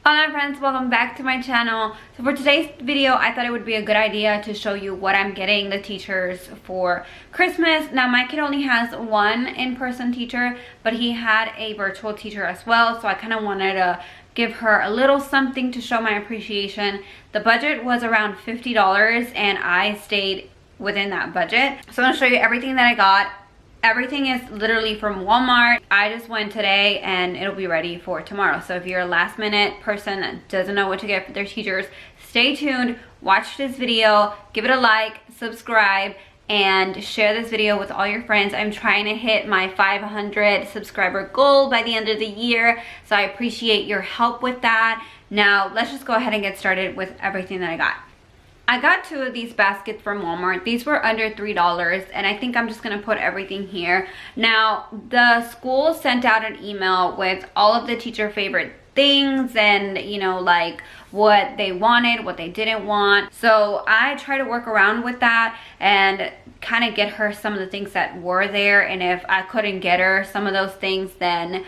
Hello friends, welcome back to my channel. So for today's video, I thought it would be a good idea to show you what I'm getting the teachers for Christmas. Now my kid only has one in-person teacher, but he had a virtual teacher as well, so I kind of wanted to give her a little something to show my appreciation. The budget was around $50 and I stayed within that budget. So I'm gonna show you everything that I got. Everything is literally from Walmart. I just went today and it'll be ready for tomorrow. So if you're a last minute person that doesn't know what to get for their teachers, stay tuned, watch this video, give it a like, subscribe, and share this video with all your friends. I'm trying to hit my 500 subscriber goal by the end of the year, so I appreciate your help with that. Now let's just go ahead and get started with everything that I got. I got two of these baskets from Walmart. These were under $3 and I think I'm just gonna put everything here. Now the school sent out an email with all of the teacher favorite things and like what they wanted, what they didn't want. So I try to work around with that and kind of get her some of the things that were there, and if I couldn't get her some of those things, then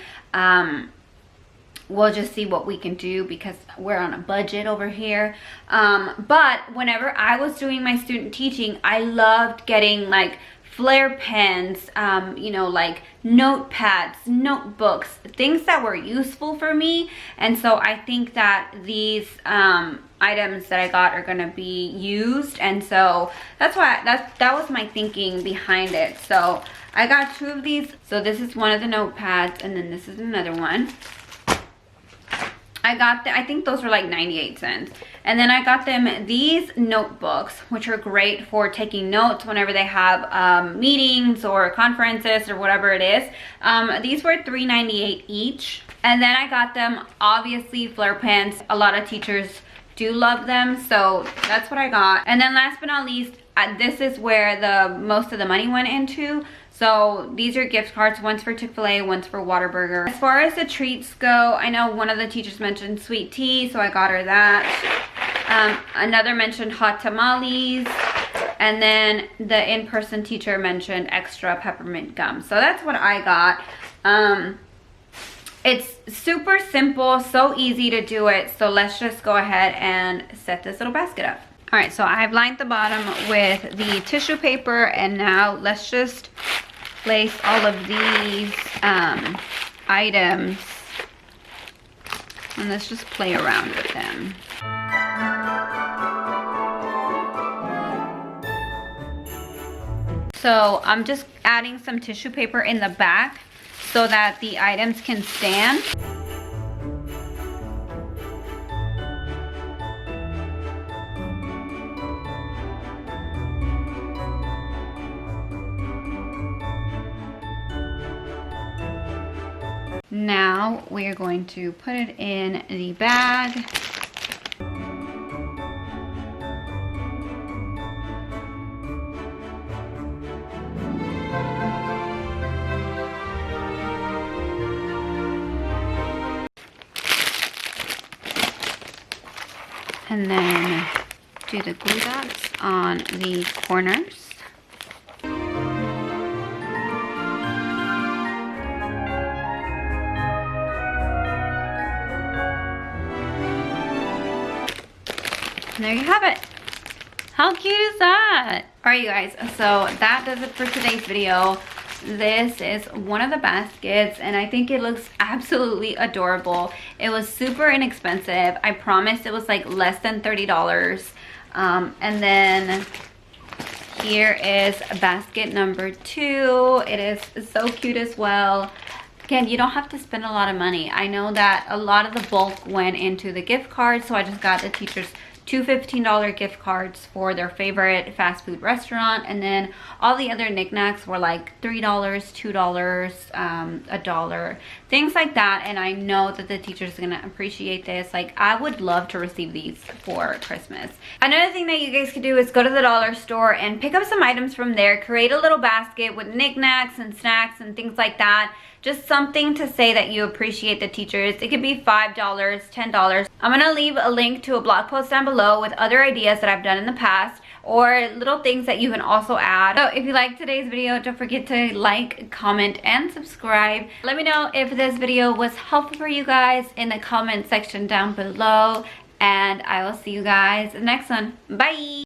we'll just see what we can do because we're on a budget over here. But whenever I was doing my student teaching, I loved getting like Flair pens, like notepads, notebooks, things that were useful for me. And so I think that these items that I got are gonna be used, and so that's why that was my thinking behind it. So I got two of these. So this is one of the notepads, and then this is another one. I think those were like 98 cents. And then I got them these notebooks, which are great for taking notes whenever they have meetings or conferences or whatever it is. These were $3.98 each. And then I got them, obviously, Flair pens. A lot of teachers do love them, so that's what I got. And then last but not least, this is where the most of the money went into. So these are gift cards, one's for Chick-fil-A, one's for Whataburger. As far as the treats go, I know one of the teachers mentioned sweet tea, so I got her that. Another mentioned hot tamales, and then the in-person teacher mentioned extra peppermint gum. So that's what I got. It's super simple, so easy to do it. So let's just go ahead and set this little basket up. All right, so I've lined the bottom with the tissue paper, and now let's just place all of these items, and let's just play around with them. So I'm just adding some tissue paper in the back so that the items can stand. Now we are going to put it in the bag. And then do the glue dots on the corners. And there you have it. How cute is that? All right, you guys, so that does it for today's video. This is one of the baskets, and I think it looks absolutely adorable. It was super inexpensive. I promise it was like less than $30. And then here is basket number 2. It is so cute as well. Again, you don't have to spend a lot of money. I know that a lot of the bulk went into the gift cards, so I just got the teachers two $15 gift cards for their favorite fast food restaurant, and then all the other knickknacks were like $3, $2, $1, things like that. And I know that the teachers are gonna appreciate this. Like, I would love to receive these for Christmas. Another thing that you guys could do is go to the dollar store and pick up some items from there. Create a little basket with knickknacks and snacks and things like that. Just something to say that you appreciate the teachers. It could be $5, $10. I'm gonna leave a link to a blog post down below with other ideas that I've done in the past, or little things that you can also add. So if you liked today's video, don't forget to like, comment, and subscribe. Let me know if this video was helpful for you guys in the comment section down below, and I will see you guys in the next one. Bye!